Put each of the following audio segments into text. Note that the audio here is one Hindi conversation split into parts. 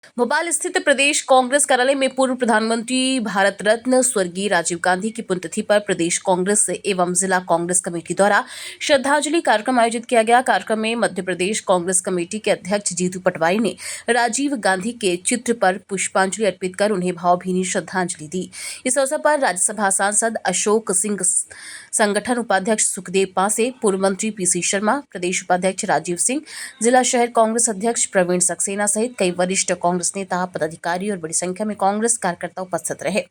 भोपाल स्थित प्रदेश कांग्रेस कार्यालय में पूर्व प्रधानमंत्री भारत रत्न स्वर्गीय राजीव गांधी की पुण्यतिथि पर प्रदेश कांग्रेस एवं जिला कांग्रेस कमेटी द्वारा श्रद्धांजलि कार्यक्रम आयोजित किया गया। कार्यक्रम में मध्य प्रदेश कांग्रेस कमेटी के अध्यक्ष जीतू पटवारी ने राजीव गांधी के चित्र पर पुष्पांजलि अर्पित कर उन्हें भावभीनी श्रद्धांजलि दी। इस अवसर पर राज्यसभा सांसद अशोक सिंह, संगठन उपाध्यक्ष सुखदेव पांसे, पूर्व मंत्री पीसी शर्मा, प्रदेश उपाध्यक्ष राजीव सिंह, जिला शहर कांग्रेस अध्यक्ष प्रवीण सक्सेना सहित कई वरिष्ठ कांग्रेस नेता, पदाधिकारी और बड़ी संख्या में कांग्रेस कार्यकर्ता उपस्थित रहे।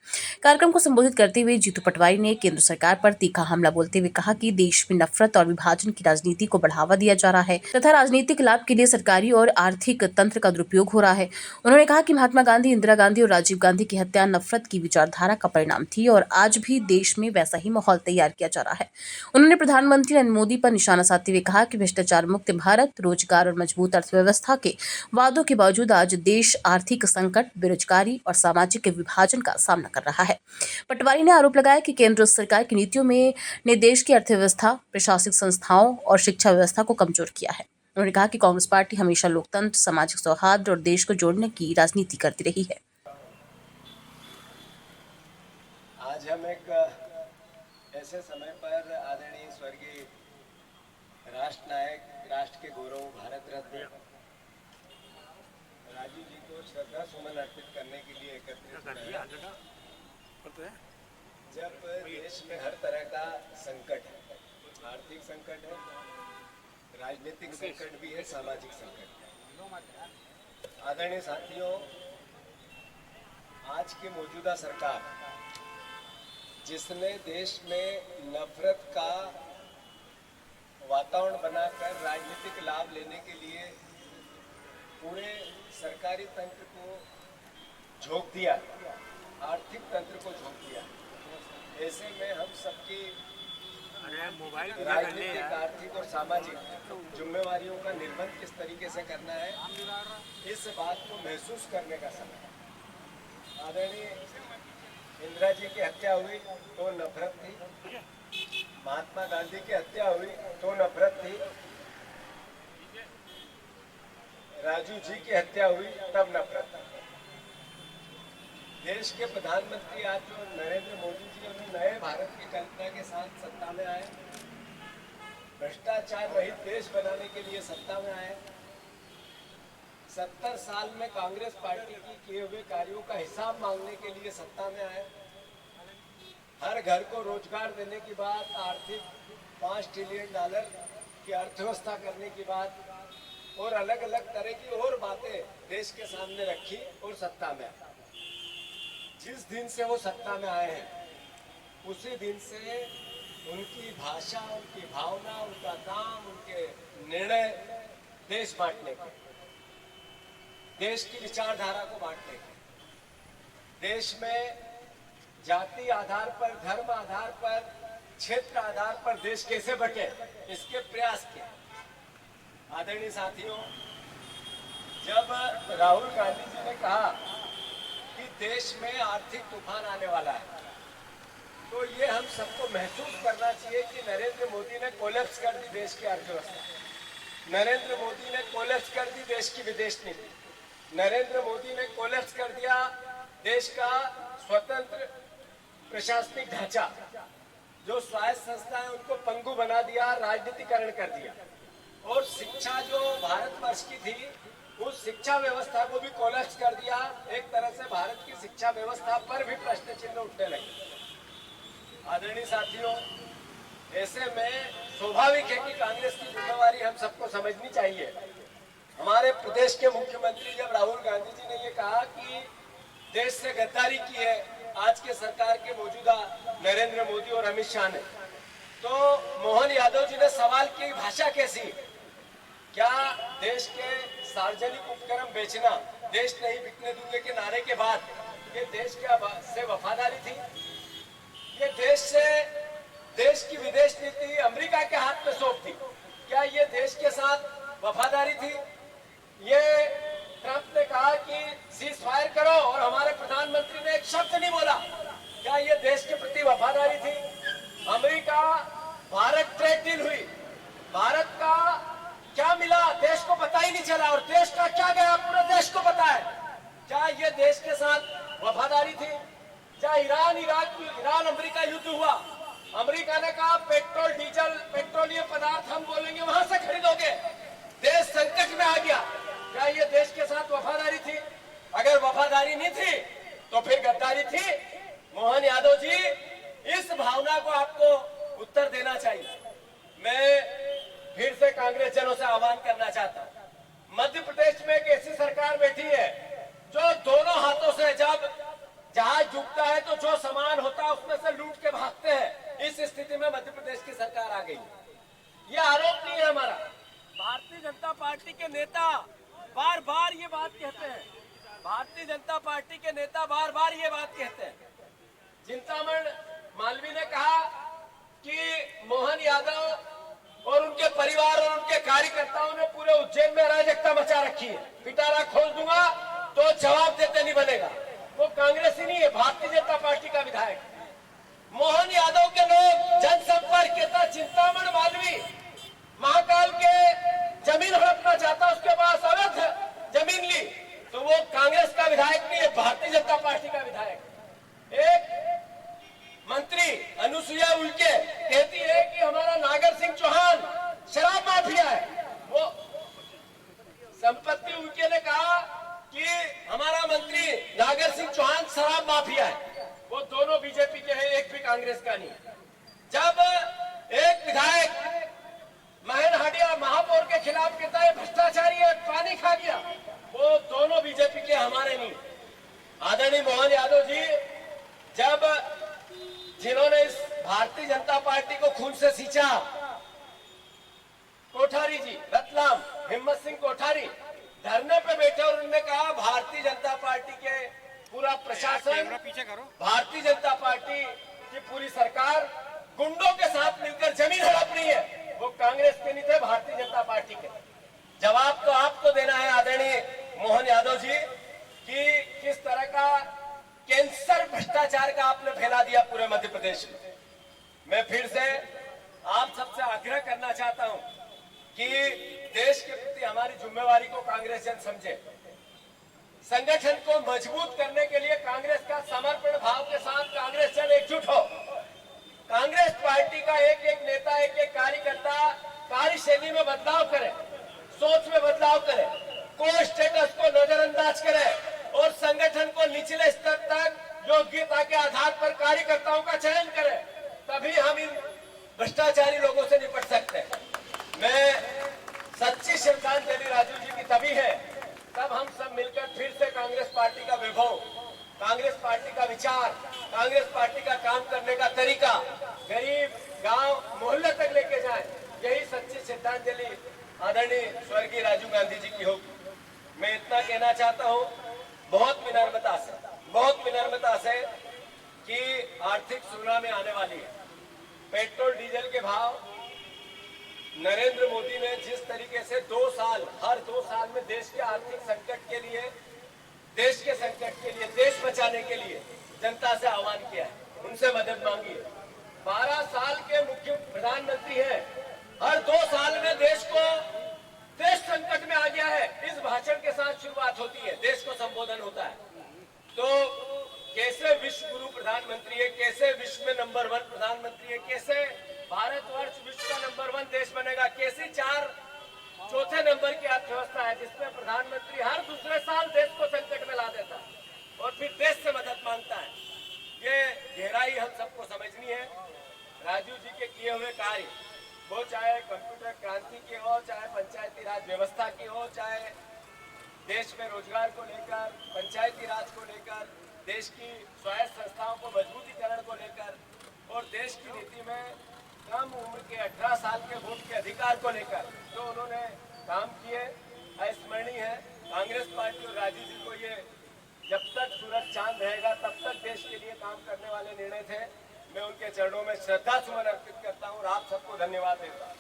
कार्यक्रम को संबोधित करते हुए जीतू पटवारी ने केंद्र सरकार पर तीखा हमला बोलते हुए कहा कि देश में नफरत और विभाजन की राजनीति को बढ़ावा दिया जा रहा है तथा राजनीतिक लाभ के लिए सरकारी और आर्थिक तंत्र का दुरुपयोग हो रहा है। उन्होंने कहा कि महात्मा गांधी, इंदिरा गांधी और राजीव गांधी की हत्या नफरत की विचारधारा का परिणाम थी और आज भी देश में वैसा ही माहौल तैयार किया जा रहा है। उन्होंने प्रधानमंत्री नरेंद्र मोदी पर निशाना साधते हुए कहा कि भ्रष्टाचार मुक्त भारत, रोजगार और मजबूत अर्थव्यवस्था के वादों के बावजूद आज देश आर्थिक संकट, बेरोजगारी और सामाजिक विभाजन का सामना कर रहा है। पटवारी ने आरोप लगाया कि केंद्र सरकार की नीतियों ने देश की अर्थव्यवस्था, प्रशासनिक संस्थाओं और शिक्षा व्यवस्था को कमजोर किया है। उन्होंने कहा कि कांग्रेस पार्टी हमेशा लोकतंत्र, सामाजिक सौहार्द और देश को जोड़ने की राजनीति करती रही है। आज हम एक ऐसे समय पर आदरणीय स्वर्गीय राष्ट्र नायक, राष्ट्र के गौरव, भारत रत्न राजीव जी को श्रद्धा सुमन अर्पित करने के लिए एकत्रित हुए हैं। जब देश में हर तरह का संकट है, आर्थिक संकट है, राजनीतिक संकट भी है, सामाजिक संकट है। आदरणीय साथियों, आज की मौजूदा सरकार जिसने देश में नफरत का वातावरण बनाकर राजनीतिक लाभ लेने के लिए पूरे सरकारी तंत्र को झोंक दिया, आर्थिक तंत्र को झोंक दिया, ऐसे में हम सबकी राजनीतिक, आर्थिक और सामाजिक जिम्मेवारियों का निर्वहन किस तरीके से करना है, इस बात को महसूस करने का समय है। आदरणीय इंदिरा जी की हत्या हुई तो नफरत थी, महात्मा गांधी की हत्या हुई तो नफरत थी, राजू जी की हत्या हुई तब नफरत थी। देश के प्रधानमंत्री आज जो नरेंद्र मोदी जी अभी नए भारत की कल्पना के साथ सत्ता में आए, भ्रष्टाचार रहित देश बनाने के लिए सत्ता में आए, 70 साल में कांग्रेस पार्टी की किए हुए कार्यों का हिसाब मांगने के लिए सत्ता में आए, हर घर को रोजगार देने की बात, आर्थिक $5 ट्रिलियन की अर्थव्यवस्था करने की बात और अलग अलग तरह की और बातें देश के सामने रखी और सत्ता में आए। जिस दिन से वो सत्ता में आए हैं, उसी दिन से उनकी भाषा, उनकी भावना, उनका काम, उनके निर्णय देश बांटने के, देश की विचारधारा को बांटने के, देश में जाति आधार पर, धर्म आधार पर, क्षेत्र आधार पर देश कैसे बटे, इसके प्रयास किए। आदरणीय साथियों, जब राहुल गांधी जी ने कहा कि देश में आर्थिक तूफान आने वाला है, तो ये हम सबको महसूस करना चाहिए कि नरेंद्र मोदी ने कोलैप्स कर दी देश की अर्थव्यवस्था, नरेंद्र मोदी ने कोलैप्स कर दी देश की विदेश नीति, नरेंद्र मोदी ने कोलैप्स कर दिया देश का स्वतंत्र प्रशासनिक ढांचा, जो स्वायत्त संस्था है उनको पंगु बना दिया, राजनीतिकरण कर दिया, और शिक्षा जो भारतवर्ष की थी उस शिक्षा व्यवस्था को भी कोलैप्स कर दिया। एक तरह से भारत की शिक्षा व्यवस्था पर भी प्रश्न चिन्ह उठने लगे। आदरणीय साथियों, ऐसे में स्वाभाविक है कि कांग्रेस की जिम्मेवारी हम सबको समझनी चाहिए। हमारे प्रदेश के मुख्यमंत्री जब राहुल गांधी जी ने ये कहा कि देश से गद्दारी की है आज के सरकार के मौजूदा नरेंद्र मोदी और अमित शाह ने, तो मोहन यादव जी ने सवाल की भाषा कैसी, क्या देश के सार्वजनिक उपक्रम बेचना, देश नहीं बिकने दूंगे के नारे के बाद ये देश से वफादारी थी? ये देश की विदेश नीति अमेरिका के हाथ में सौंप दी, क्या ये देश के साथ वफादारी थी? ये ट्रंप ने कहा कि सीज फायर करो और हमारे प्रधानमंत्री ने एक शब्द नहीं बोला, क्या ये देश के प्रति वफादारी थी? अमेरिका भारत ट्रेड डील हुई, भारत का क्या मिला देश को पता ही नहीं चला, और देश का क्या गया पूरे देश को पता है। देश के साथ वफादारी थी? जहाँ ईरान अमेरिका युद्ध हुआ, अमेरिका ने कहा पेट्रोल डीजल पेट्रोलियम पदार्थ हम बोलेंगे वहां से खरीदोगे। देश संकट में आ गया, क्या ये देश के साथ वफादारी थी? अगर वफादारी नहीं थी तो फिर गद्दारी थी। मोहन यादव जी, इस भावना को आपको उत्तर देना चाहिए। मैं फिर से कांग्रेस जनों से आह्वान करना चाहता हूं। मध्य प्रदेश में एक ऐसी सरकार बैठी है जो दोनों हाथों से जब जहाज डूबता है तो जो सामान होता है उसमें से लूट के भागते हैं। इस स्थिति में मध्य प्रदेश की सरकार आ गई। ये आरोप नहीं है हमारा। भारतीय जनता पार्टी के नेता बार बार ये बात कहते हैं। भारतीय जनता पार्टी के नेता बार बार ये बात कहते हैं। चिंतामण मालवीय ने कहा कि मोहन यादव और उनके परिवार और उनके कार्यकर्ताओं ने पूरे उज्जैन में अराजकता मचा रखी है। पिटारा खोल दूंगा तो जवाब देते नहीं बनेगा। वो कांग्रेस ही नहीं है, भारतीय जनता पार्टी का विधायक। मोहन यादव के लोग जनसंपर्क के था। चिंतामण मालवीय महाकाल के जमीन हड़पना चाहता, उसके पास अवैध जमीन ली, तो वो कांग्रेस का विधायक नहीं है, भारतीय जनता पार्टी का विधायक। एक मंत्री अनुसुईया उइके कहती है कि हमारा नागर सिंह चौहान शराब माफिया है। वो संपत्ति उइके ने कहा कि हमारा मंत्री नागर सिंह चौहान शराब माफिया है। वो दोनों बीजेपी के हैं, एक भी कांग्रेस का नहीं। जब एक विधायक महन हाडिया महापौर के खिलाफ कहता है भ्रष्टाचारी है, पानी खा गया, वो दोनों बीजेपी के, हमारे नहीं। आदरणीय मोहन यादव जी, जब जिन्होंने इस भारतीय जनता पार्टी को खून से सींचा, कोठारी जी, रतलाम हिम्मत सिंह कोठारी धरने पे बैठे और उन्होंने कहा भारतीय जनता पार्टी के पूरा प्रशासन, भारतीय जनता पार्टी की पूरी सरकार गुंडों के साथ मिलकर जमीन हड़प रही है। वो कांग्रेस के नहीं थे, भारतीय जनता पार्टी के। जवाब तो आपको देना है आदरणीय मोहन यादव जी कि किस तरह का कैंसर भ्रष्टाचार का आपने फैला दिया पूरे मध्य प्रदेश में। मैं फिर से आप सबसे आग्रह करना चाहता हूं कि देश के प्रति हमारी जिम्मेवारी को कांग्रेस जन समझे। संगठन को मजबूत करने के लिए कांग्रेस का समर्पण भाव के साथ कांग्रेस जन एकजुट हो। कांग्रेस पार्टी का एक एक नेता, एक एक कार्यकर्ता कार्यशैली में बदलाव करे, सोच में बदलाव करे, को स्टेटस को नजरअंदाज करे और संगठन को निचले स्तर तक योग्यता के आधार पर कार्यकर्ताओं का चयन करे। तभी हम इन भ्रष्टाचारी लोगों से निपट सकते हैं। मैं सच्ची श्रद्धांजलि राजू जी की तभी है तब हम सब मिलकर फिर से कांग्रेस पार्टी का वैभव, कांग्रेस पार्टी का विचार, कांग्रेस पार्टी का काम करने का तरीका गरीब गांव मोहल्ले तक लेके जाए। यही सच्ची श्रद्धांजलि आदरणीय स्वर्गीय राजीव गांधी जी की होगी। मैं इतना कहना चाहता हूँ बहुत विनम्रता से कि आर्थिक सुधार में आने वाली है। पेट्रोल डीजल के भाव नरेंद्र मोदी ने जिस तरीके से हर 2 साल में देश के आर्थिक संकट के लिए, देश के संकट के लिए, देश बचाने के लिए जनता से आह्वान किया है, उनसे मदद मांगी है। 12 साल के मुख्य प्रधानमंत्री हैं, हर 2 साल में देश संकट में आ गया है। इस भाषण के साथ शुरुआत होती है, देश को संबोधन होता है। तो कैसे विश्व गुरु प्रधानमंत्री है, कैसे विश्व में नंबर 1 प्रधानमंत्री है, कैसे भारतवर्ष विश्व का नंबर 1 देश बनेगा, कैसी 4 नंबर की अर्थव्यवस्था है जिसमें प्रधानमंत्री हर दूसरे साल देश को संकट में ला देता है और फिर देश से मदद मांगता है। ये गहराई हम सबको समझनी है। राजीव जी के किए हुए कार्य, वो चाहे कंप्यूटर क्रांति के हो, चाहे पंचायती राज व्यवस्था की हो, चाहे देश में रोजगार को लेकर, पंचायती राज को लेकर, देश की स्वायत्त संस्थाओं को मजबूतीकरण को लेकर और देश की नीति में कम उम्र के 18 साल के वोट के अधिकार को लेकर जो उन्होंने काम किए, अविस्मरणीय है। कांग्रेस पार्टी और राजीव जी को ये जब तक सूरज चांद रहेगा तब तक देश के लिए काम करने वाले निर्णय थे। मैं उनके चरणों में श्रद्धा सुमन अर्पित करता हूँ और आप सबको धन्यवाद देता हूँ।